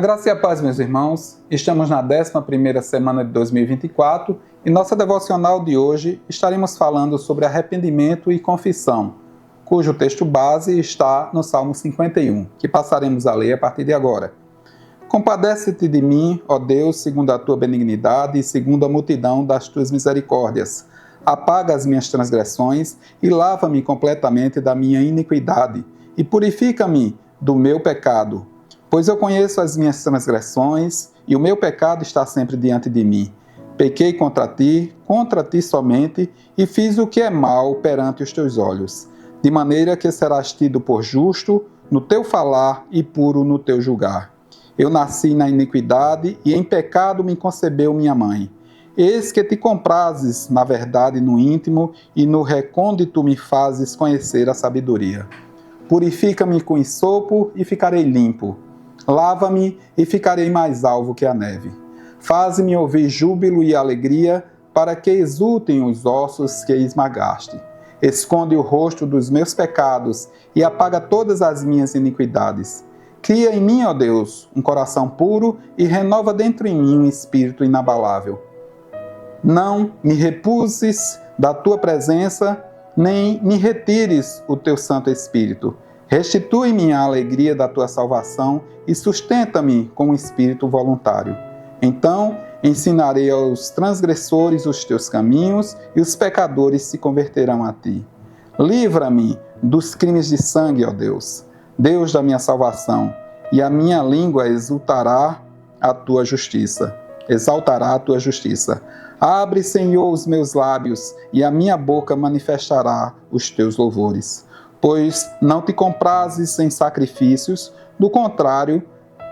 A graça e a paz, meus irmãos. Estamos na 11ª semana de 2024 e nossa devocional de hoje estaremos falando sobre arrependimento e confissão, cujo texto base está no Salmo 51, que passaremos a ler a partir de agora. Compadece-te de mim, ó Deus, segundo a tua benignidade e segundo a multidão das tuas misericórdias. Apaga as minhas transgressões e lava-me completamente da minha iniquidade e purifica-me do meu pecado. Pois eu conheço as minhas transgressões, e o meu pecado está sempre diante de mim. Pequei contra ti somente, e fiz o que é mal perante os teus olhos, de maneira que serás tido por justo no teu falar e puro no teu julgar. Eu nasci na iniquidade, e em pecado me concebeu minha mãe. Eis que te comprases, na verdade, no íntimo, e no recôndito me fazes conhecer a sabedoria. Purifica-me com ensopo, e ficarei limpo. Lava-me e ficarei mais alvo que a neve. Faze-me ouvir júbilo e alegria, para que exultem os ossos que esmagaste. Esconde o rosto dos meus pecados e apaga todas as minhas iniquidades. Cria em mim, ó Deus, um coração puro e renova dentro em mim um espírito inabalável. Não me repuses da tua presença, nem me retires o teu Santo Espírito. Restitui-me a alegria da tua salvação e sustenta-me com um espírito voluntário. Então ensinarei aos transgressores os teus caminhos e os pecadores se converterão a ti. Livra-me dos crimes de sangue, ó Deus, Deus da minha salvação, e a minha língua exaltará a tua justiça. Abre, Senhor, os meus lábios, e a minha boca manifestará os teus louvores. Pois não te comprases em sacrifícios, do contrário,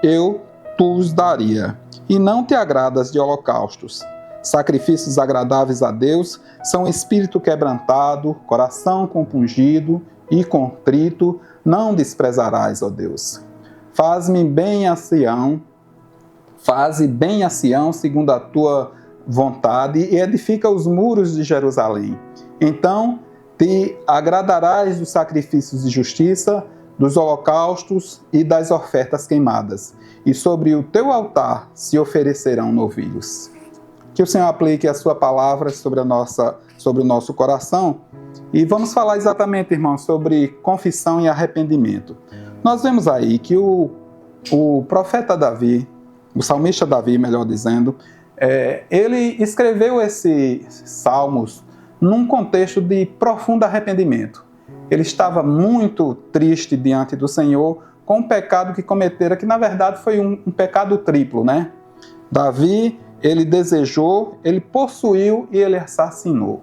eu os daria. E não te agradas de holocaustos. Sacrifícios agradáveis a Deus são espírito quebrantado, coração compungido e contrito, não desprezarás, ó Deus. Faze bem a Sião segundo a tua vontade e edifica os muros de Jerusalém. Então te agradarás dos sacrifícios de justiça, dos holocaustos e das ofertas queimadas, e sobre o teu altar se oferecerão novilhos. Que o Senhor aplique a sua palavra sobre o nosso coração. E vamos falar exatamente, irmãos, sobre confissão e arrependimento. Nós vemos aí que o profeta Davi, o salmista Davi, melhor dizendo, ele escreveu esses salmos num contexto de profundo arrependimento. Ele estava muito triste diante do Senhor com o pecado que cometera, que na verdade foi um pecado triplo, né? Davi, ele desejou, ele possuiu e ele assassinou.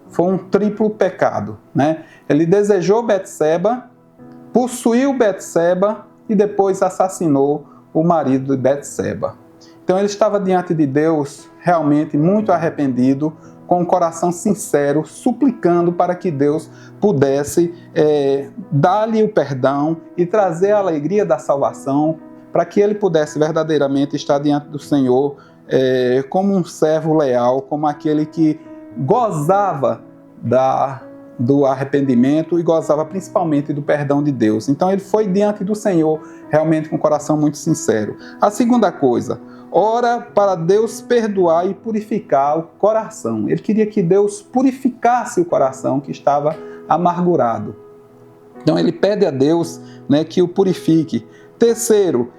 Foi um triplo pecado, né? Ele desejou Betseba, possuiu Betseba e depois assassinou o marido de Betseba. Então ele estava diante de Deus realmente muito arrependido, com um coração sincero, suplicando para que Deus pudesse dar-lhe o perdão e trazer a alegria da salvação, para que ele pudesse verdadeiramente estar diante do Senhor como um servo leal, como aquele que gozava do arrependimento e gozava principalmente do perdão de Deus. Então ele foi diante do Senhor realmente com um coração muito sincero. A segunda coisa, ora para Deus perdoar e purificar o coração. Ele queria que Deus purificasse o coração que estava amargurado. Então ele pede a Deus, né, que o purifique. Terceiro,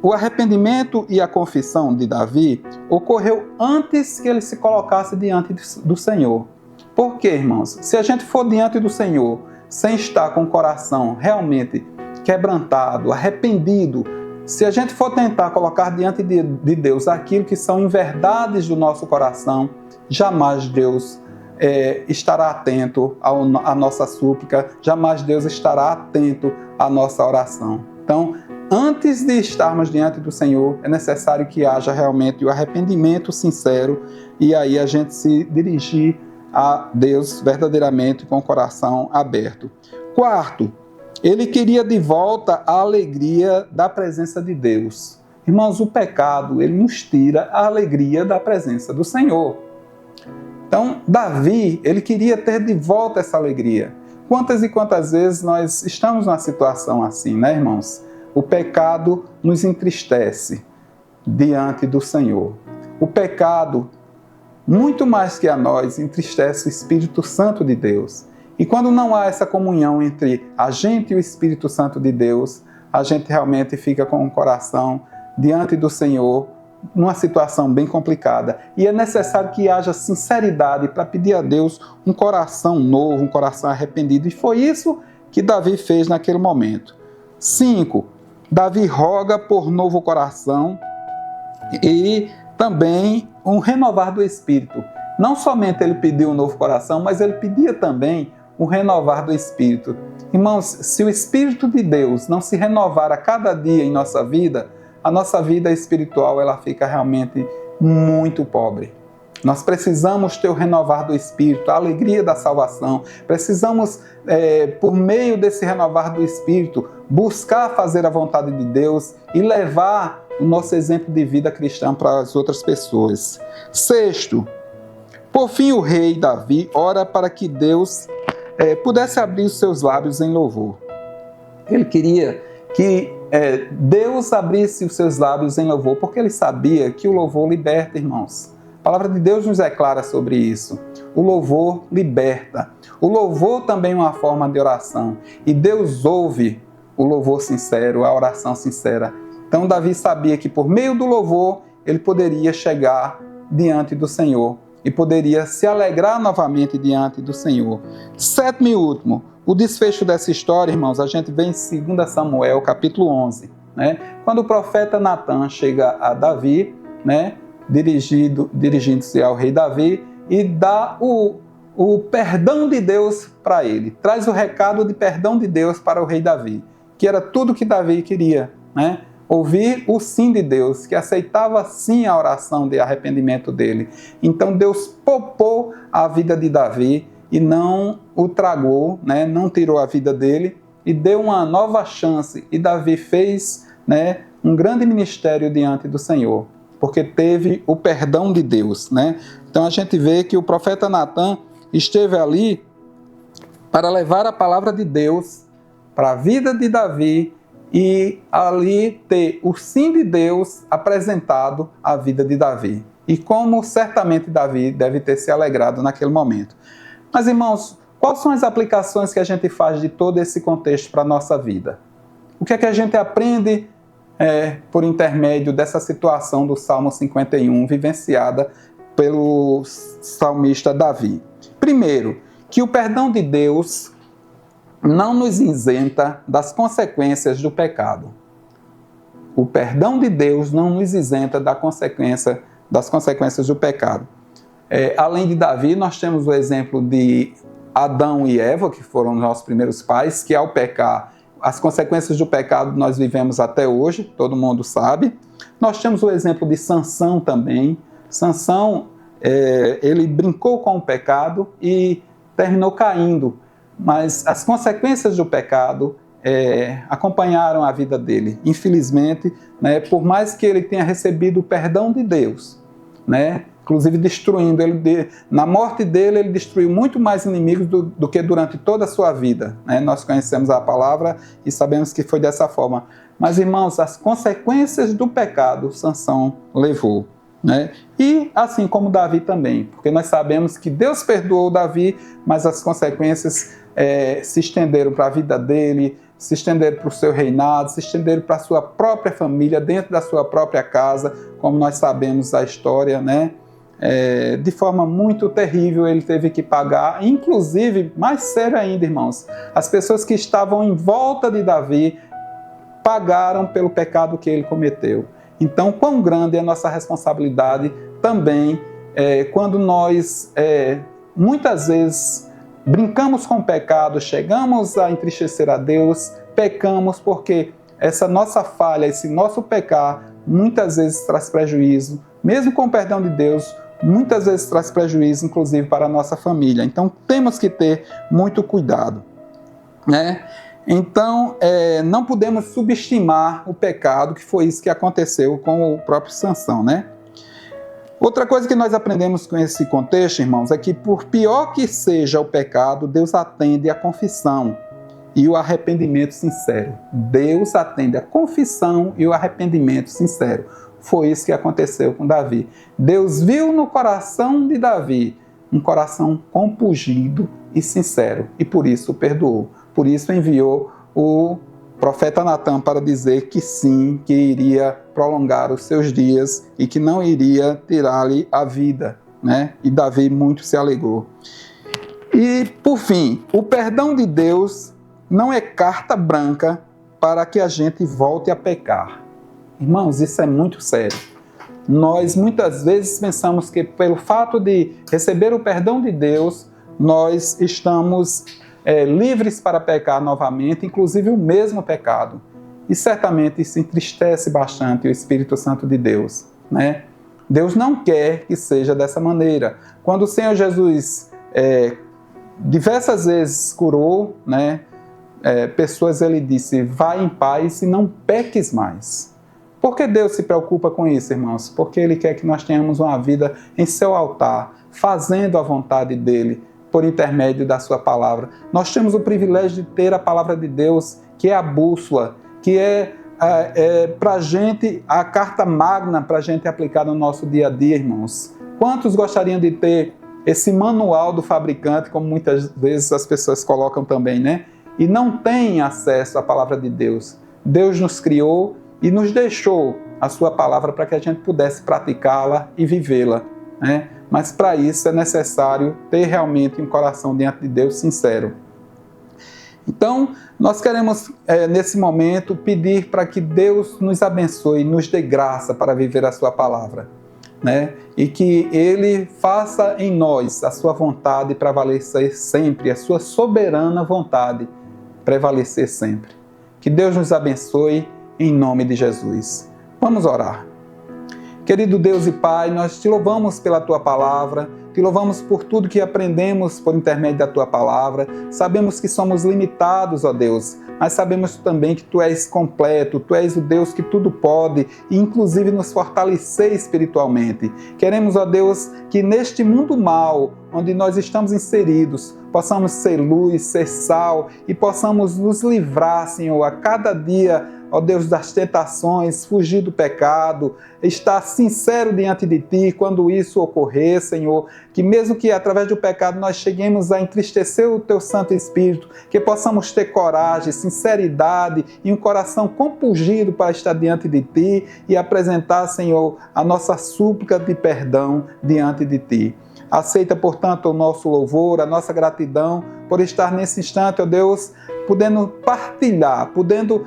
o arrependimento e a confissão de Davi ocorreu antes que ele se colocasse diante do Senhor. Por quê, irmãos? Se a gente for diante do Senhor sem estar com o coração realmente quebrantado, arrependido, se a gente for tentar colocar diante de Deus aquilo que são inverdades do nosso coração, jamais Deus estará atento à nossa súplica, jamais Deus estará atento à nossa oração. Então, antes de estarmos diante do Senhor, é necessário que haja realmente o arrependimento sincero e aí a gente se dirigir a Deus verdadeiramente com o coração aberto. Quarto, ele queria de volta a alegria da presença de Deus. Irmãos, o pecado, ele nos tira a alegria da presença do Senhor. Então, Davi, ele queria ter de volta essa alegria. Quantas e quantas vezes nós estamos numa situação assim, né, irmãos? o pecado nos entristece diante do Senhor. O pecado, muito mais que a nós, entristece o Espírito Santo de Deus. E quando não há essa comunhão entre a gente e o Espírito Santo de Deus, a gente realmente fica com o coração diante do Senhor, numa situação bem complicada. E é necessário que haja sinceridade para pedir a Deus um coração novo, um coração arrependido. E foi isso que Davi fez naquele momento. 5. Davi roga por novo coração e também um renovar do Espírito. Não somente ele pediu um novo coração, mas ele pedia também um renovar do Espírito. Irmãos, se o Espírito de Deus não se renovar a cada dia em nossa vida, a nossa vida espiritual ela fica realmente muito pobre. Nós precisamos ter o renovar do Espírito, a alegria da salvação. Precisamos, por meio desse renovar do Espírito, buscar fazer a vontade de Deus e levar o nosso exemplo de vida cristã para as outras pessoas. 6. Por fim, o rei Davi ora para que Deus pudesse abrir os seus lábios em louvor. Ele queria que Deus abrisse os seus lábios em louvor, porque ele sabia que o louvor liberta, irmãos. A palavra de Deus nos é clara sobre isso. O louvor liberta. O louvor também é uma forma de oração. E Deus ouve o louvor sincero, a oração sincera. Então Davi sabia que por meio do louvor ele poderia chegar diante do Senhor e poderia se alegrar novamente diante do Senhor. 7 e último, o desfecho dessa história, irmãos, a gente vê em 2 Samuel, capítulo 11. Né? Quando o profeta Natan chega a Davi, né? Dirigindo-se ao rei Davi e dá o perdão de Deus para ele. Traz o recado de perdão de Deus para o rei Davi, que era tudo que Davi queria, né? Ouvir o sim de Deus, que aceitava sim a oração de arrependimento dele. Então Deus poupou a vida de Davi e não o tragou, né? Não tirou a vida dele e deu uma nova chance. E Davi fez, né, um grande ministério diante do Senhor, porque teve o perdão de Deus, né? Então a gente vê que o profeta Natan esteve ali para levar a palavra de Deus para a vida de Davi e ali ter o sim de Deus apresentado à vida de Davi. E como certamente Davi deve ter se alegrado naquele momento. Mas, irmãos, quais são as aplicações que a gente faz de todo esse contexto para a nossa vida? O que é que a gente aprende por intermédio dessa situação do Salmo 51, vivenciada pelo salmista Davi? Primeiro, que o perdão de Deus não nos isenta das consequências do pecado. O perdão de Deus não nos isenta das consequências do pecado. Além de Davi, nós temos o exemplo de Adão e Eva, que foram nossos primeiros pais, que ao pecar, as consequências do pecado nós vivemos até hoje, todo mundo sabe. Nós temos o exemplo de Sansão também. Sansão, ele brincou com o pecado e terminou caindo. Mas as consequências do pecado acompanharam a vida dele. Infelizmente, né, por mais que ele tenha recebido o perdão de Deus, né, inclusive destruindo, na morte dele, ele destruiu muito mais inimigos do que durante toda a sua vida. Né? Nós conhecemos a palavra e sabemos que foi dessa forma. Mas, irmãos, as consequências do pecado, Sansão levou. Né? E assim como Davi também, porque nós sabemos que Deus perdoou Davi, mas as consequências se estenderam para a vida dele, se estenderam para o seu reinado, se estenderam para a sua própria família, dentro da sua própria casa, como nós sabemos a história, né? De forma muito terrível ele teve que pagar, inclusive, mais sério ainda, irmãos, as pessoas que estavam em volta de Davi pagaram pelo pecado que ele cometeu. Então, quão grande é a nossa responsabilidade também quando nós, muitas vezes, brincamos com o pecado, chegamos a entristecer a Deus, pecamos porque essa nossa falha, esse nosso pecar, muitas vezes traz prejuízo, mesmo com o perdão de Deus, muitas vezes traz prejuízo, inclusive para a nossa família. Então, temos que ter muito cuidado, né? Então, não podemos subestimar o pecado, que foi isso que aconteceu com o próprio Sansão, né? Outra coisa que nós aprendemos com esse contexto, irmãos, é que por pior que seja o pecado, Deus atende à confissão. e o arrependimento sincero. Deus atende a confissão e o arrependimento sincero. Foi isso que aconteceu com Davi. Deus viu no coração de Davi um coração compungido e sincero, e por isso o perdoou. Por isso enviou o profeta Natã para dizer que sim, que iria prolongar os seus dias e que não iria tirar-lhe a vida, né? E Davi muito se alegrou. E, por fim, o perdão de Deus não é carta branca para que a gente volte a pecar. Irmãos, isso é muito sério. Nós muitas vezes pensamos que pelo fato de receber o perdão de Deus, nós estamos livres para pecar novamente, inclusive o mesmo pecado. E certamente isso entristece bastante o Espírito Santo de Deus, né? Deus não quer que seja dessa maneira. Quando o Senhor Jesus diversas vezes curou, né, pessoas, ele disse, vai em paz e não peques mais. Por que Deus se preocupa com isso, irmãos? Porque Ele quer que nós tenhamos uma vida em seu altar, fazendo a vontade dEle, por intermédio da sua palavra. Nós temos o privilégio de ter a palavra de Deus, que é a bússola, que é para a gente a carta magna para a gente aplicar no nosso dia a dia, irmãos. Quantos gostariam de ter esse manual do fabricante, como muitas vezes as pessoas colocam também, né? E não têm acesso à palavra de Deus. Deus nos criou e nos deixou a sua palavra para que a gente pudesse praticá-la e vivê-la, né? Mas para isso é necessário ter realmente um coração diante de Deus sincero. Então, nós queremos, nesse momento, pedir para que Deus nos abençoe, nos dê graça para viver a sua palavra, né? E que Ele faça em nós a sua vontade prevalecer sempre, a sua soberana vontade prevalecer sempre. Que Deus nos abençoe em nome de Jesus. Vamos orar. Querido Deus e Pai, nós te louvamos pela Tua palavra, te louvamos por tudo que aprendemos por intermédio da Tua palavra. Sabemos que somos limitados, ó Deus, mas sabemos também que Tu és completo, Tu és o Deus que tudo pode e inclusive nos fortalecer espiritualmente. Queremos, ó Deus, que neste mundo mau, onde nós estamos inseridos, possamos ser luz, ser sal e possamos nos livrar, Senhor, a cada dia, ó Deus, das tentações, fugir do pecado, estar sincero diante de Ti quando isso ocorrer, Senhor, que mesmo que através do pecado nós cheguemos a entristecer o Teu Santo Espírito, que possamos ter coragem, sinceridade e um coração compungido para estar diante de Ti e apresentar, Senhor, a nossa súplica de perdão diante de Ti. Aceita, portanto, o nosso louvor, a nossa gratidão por estar nesse instante, ó Deus, podendo partilhar, podendo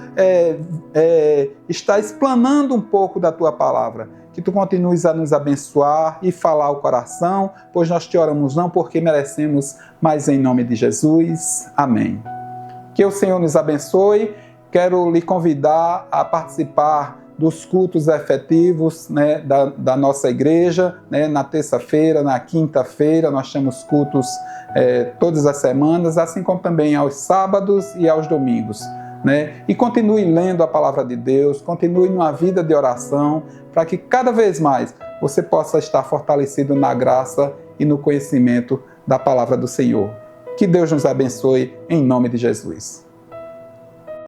estar explanando um pouco da Tua palavra. Que Tu continues a nos abençoar e falar ao coração, pois nós te oramos não porque merecemos, mas em nome de Jesus. Amém. Que o Senhor nos abençoe. Quero lhe convidar a participar dos cultos efetivos, né, da nossa igreja, né, na terça-feira, na quinta-feira, nós temos cultos todas as semanas, assim como também aos sábados e aos domingos, né? E continue lendo a palavra de Deus, continue numa vida de oração, para que cada vez mais você possa estar fortalecido na graça e no conhecimento da palavra do Senhor. Que Deus nos abençoe em nome de Jesus.